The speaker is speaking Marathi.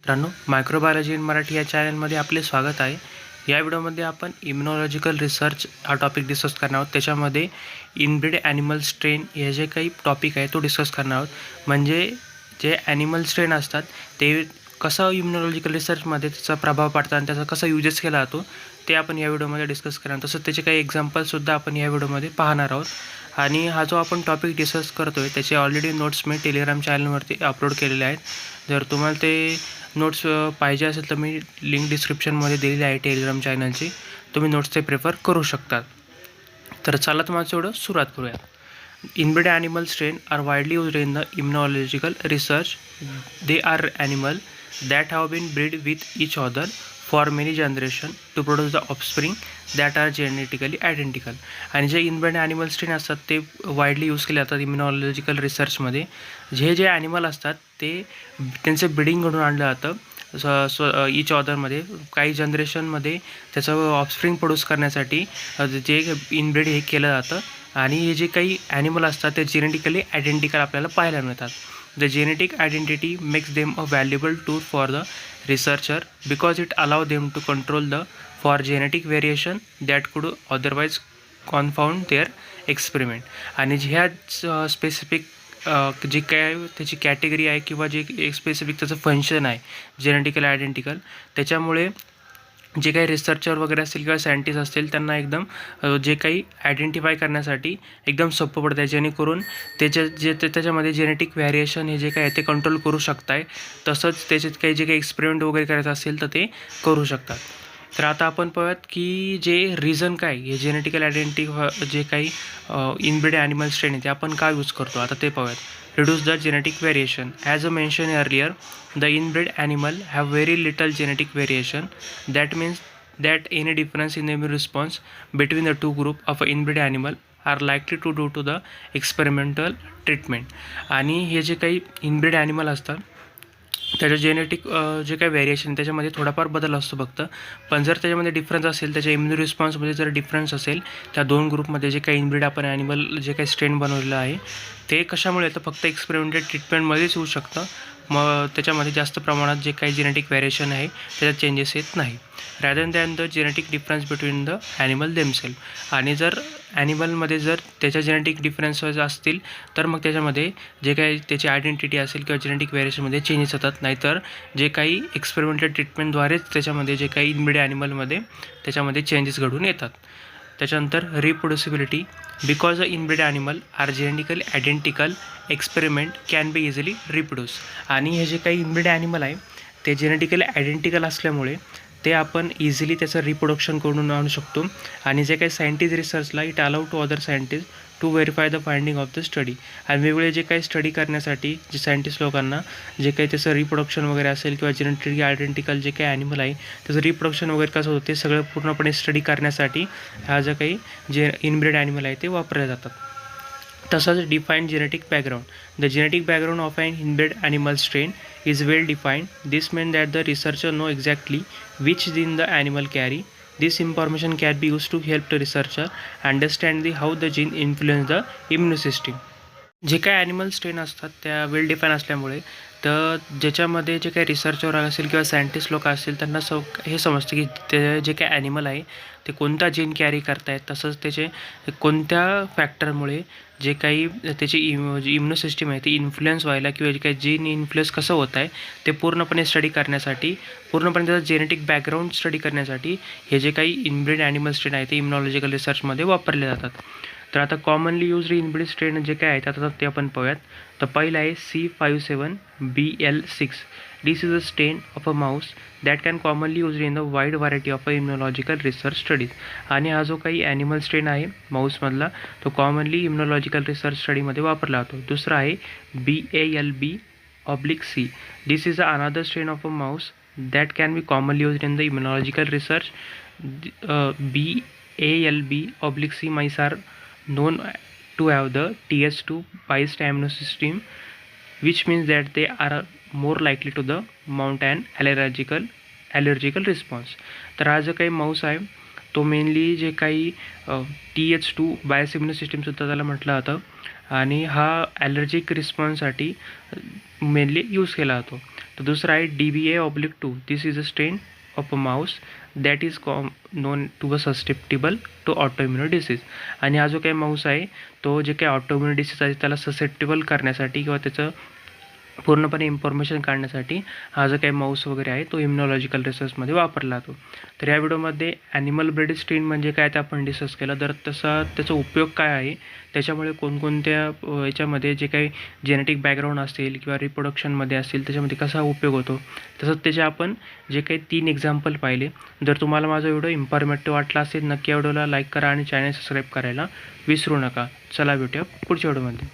मित्रांनो, मायक्रोबायोलॉजी इन मराठी या चॅनलमध्ये आपले स्वागत आहे. या व्हिडिओमध्ये आपण इम्युनॉलॉजिकल रिसर्च हा टॉपिक डिस्कस करणार आहोत. त्याच्यामध्ये इनब्रीड ॲनिमल स्ट्रेन हे जे काही टॉपिक आहे तो डिस्कस करणार आहोत. म्हणजे जे ॲनिमल स्ट्रेन असतात ते कसं इम्युनॉलॉजिकल रिसर्चमध्ये त्याचा प्रभाव पडतात आणि त्याचा कसा यूजेस केला जातो ते आपण या व्हिडिओमध्ये डिस्कस करणार. तसंच त्याचे काही एक्झाम्पल्ससुद्धा आपण या व्हिडिओमध्ये पाहणार आहोत. आणि हा जो आपण टॉपिक डिस्कस करतो आहे त्याचे ऑलरेडी नोट्स मी टेलिग्राम चॅनलवरती अपलोड केलेले आहेत. जर तुम्हाला ते नोट्स पाहिजे असेल तर मी लिंक डिस्क्रिप्शनमध्ये दिलेली आहे टेलिग्राम चॅनलची. तुम्ही नोट्स ते प्रेफर करू शकता. तर चला तुम्हाला एवढं सुरुवात करूया. Inbred animal strain are widely used in the immunological research. They are animals that have been bred with each other for many generations to produce the offspring that are genetically identical. आणि जे इनब्रेड ॲनिमल स्ट्रेन असतात ते वाईडली यूज केले जातात इम्युनॉलॉजिकल रिसर्चमध्ये. जे ॲनिमल असतात ते त्यांचं ब्रीडिंग घडून आणलं जातं इच ऑदरमध्ये. काही जनरेशनमध्ये त्याचं ऑफस्प्रिंग प्रोड्यूस करण्यासाठी जे इनब्रीड हे केलं जातं. आणि हे जे काही ॲनिमल असतात ते जेनेटिकली आयडेंटिकल आपल्याला पाहायला मिळतात. The genetic identity makes them a valuable tool for the researcher because it allow them to control the for genetic variation that could otherwise confound their experiment. आणि ह्या स्पेसिफिक जे काय त्याची कॅटेगरी आहे किंवा जे एक स्पेसिफिक त्याचं फंक्शन आहे जेनेटिकल आयडेंटिकल, त्याच्यामुळे जे काही रिसर्चर वगैरे असतील किंवा सायंटिस्ट असतील त्यांना एकदम जे काही आयडेंटिफाय करण्यासाठी एकदम सोपं पडतं आहे. जेणेकरून त्याच्यामध्ये जेनेटिक व्हॅरिएशन हे जे काही आहे ते कंट्रोल करू शकताय. तसंच त्याच्यात काही जे काही एक्सपेरिमेंट वगैरे करायचं असेल तर ते करू शकतात. तर आता आपण पाहूयात की जे रिझन काय हे जेनेटिकल जे काही इनब्रीड ॲनिमल स्ट्रेन आहे ते आपण का यूज करतो आता ते पाहूयात. Reduce the genetic variation. As I mentioned earlier, the inbred animal have very little genetic variation. That means that any difference in the immune response between the two groups of inbred animal are likely to due to the experimental treatment. आणि हे जे काही इनब्रीड ॲनिमल असतात त्याचं जेनेटिक जे काही व्हेरिएशन त्याच्यामध्ये थोडाफार बदल असतो फक्त. पण जर त्याच्यामध्ये डिफरन्स असेल, त्याच्या इम्युन रिस्पॉन्समध्ये जर डिफरन्स असेल त्या दोन ग्रुपमध्ये जे काही इनब्रीड आपण ॲनिमल जे काही स्ट्रेन बनवलेलं आहे ते कशामुळे येतं, फक्त एक्सपेरिमेंटेड ट्रीटमेंटमध्येच होऊ शकतं. मग त्याच्यामध्ये जास्त प्रमाणात जे काही जेनेटिक व्हेरिएशन आहे त्याच्यात चेंजेस येत नाही. Rather than the genetic difference between the animal themselves. आणि जर ॲनिमलमध्ये जर त्याच्या जेनेटिक डिफरन्सेस असतील तर मग त्याच्यामध्ये जे काही त्याची आयडेंटिटी असेल किंवा जेनेटिक व्हेरिएशनमध्ये चेंजेस येतात. नाहीतर जे काही एक्सपेरिमेंटल ट्रीटमेंटद्वारेच त्याच्यामध्ये जे काही इनब्रीड ॲनिमलमध्ये त्याच्यामध्ये चेंजेस घडून येतात. त्याच्यानंतर reproducibility. Because the inbreed animal are genetically identical experiment can be easily reproduce. आणि हे जे काही इनब्रीड ॲनिमल आहे ते जेनेटिकली आयडेंटिकल असल्यामुळे ते आपण इझिली त्याचं रिप्रोडक्शन करून आणू शकतो. आणि जे काही सायंटिस्ट रिसर्चला it allow to other scientist to verify the finding of the study. आणि वेगवेगळे जे काही स्टडी करण्यासाठी जे सायंटिस्ट लोकांना जे काही त्याचं रिप्रोडक्शन वगैरे असेल किंवा जेनेटिकली आयडेंटिकल जे काही ॲनिमल आहे त्याचं रिप्रोडक्शन वगैरे कसं होतं ते सगळं पूर्णपणे स्टडी करण्यासाठी हा जो काही जे इनब्रीड ॲनिमल आहे ते वापरले जातात. तसंच defined genetic background. The genetic background of an inbred animal strain is well defined. This means that the researcher know exactly which gene the animal carry. This information can be used to help the researcher understand how the gene influence the immune system. जे काही ॲनिमल स्ट्रेन असतात त्या वेल डिफाईन असल्यामुळे तर ज्याच्यामध्ये जे काही रिसर्चर असेल किंवा सायंटिस्ट लोक असतील त्यांना हे समजतं की ते जे काही ॲनिमल आहे ते कोणता जीन कॅरी करतायत. तसंच त्याचे कोणत्या फॅक्टरमुळे जे काही त्याची इम्युनो सिस्टीम आहे ती इन्फ्लुएन्स व्हायला किंवा जे काही जीन इन्फ्लुएन्स कसं होत आहे ते पूर्णपणे स्टडी करण्यासाठी, पूर्णपणे त्याचं जेनेटिक बॅकग्राऊंड स्टडी करण्यासाठी हे जे काही इनब्रीड ॲनिमल स्ट्रेन आहे ते इम्युनॉलॉजिकल रिसर्चमध्ये वापरले जातात. तर आता कॉमनली यूज्ड इनब्रीड स्ट्रेन जे काय आहेत आता ते आपण पाहूयात. तर पहिलं आहे C57BL6. This is a strain of a mouse that can commonly used in the wide variety of a immunological research studies. आणि हा जो काही ॲनिमल स्ट्रेन आहे माऊसमधला तो कॉमनली इम्युनॉलॉजिकल रिसर्च स्टडीमध्ये वापरला जातो. दुसरा आहे BALB/C. This is another strain of a mouse that can be commonly used in the immunological research. BALB/C mice are known to have the TH2 biased amino system, which means that they are more likely to the mount an allergical response. तर हा जो काही माऊस आहे तो मेनली जे काही TH2 बायस इम्युनो सिस्टीमसुद्धा त्याला म्हटलं जातं. आणि हा ॲलर्जिक रिस्पॉन्ससाठी मेनली यूज केला जातो. तर दुसरा आहे DBA/2. This is a strain of a mouse that is known to a susceptible to autoimmune disease. आणि हा जो काही माऊस आहे तो जे काही ऑटोइम्युन डिसीज आहे त्याला ससेप्टेबल करण्यासाठी किंवा त्याचं पूर्णपणे इन्फॉर्मेशन काढण्यासाठी हा जो काही माऊस वगैरे आहे तो इम्युनॉलॉजिकल रिसर्चमध्ये वापरला जातो. तर या व्हिडिओमध्ये ॲनिमल ब्रीड स्ट्रेन म्हणजे काय ते आपण डिस्कस केलं. तर त्याचा उपयोग काय आहे, त्याच्यामुळे कोणकोणत्या याच्यामध्ये जे काही जेनेटिक बॅकग्राऊंड असेल किंवा रिप्रोडक्शनमध्ये असेल त्याच्यामध्ये कसा उपयोग होतो, तसंच त्याचे आपण जे काही 3 एक्झाम्पल पाहिले. जर तुम्हाला माझा व्हिडिओ इन्फॉर्मेटिव्ह वाटला असेल नक्की व्हिडिओला लाईक करा आणि चॅनल सबस्क्राईब करायला विसरू नका. चला भेटूया पुढच्या व्हिडिओमध्ये.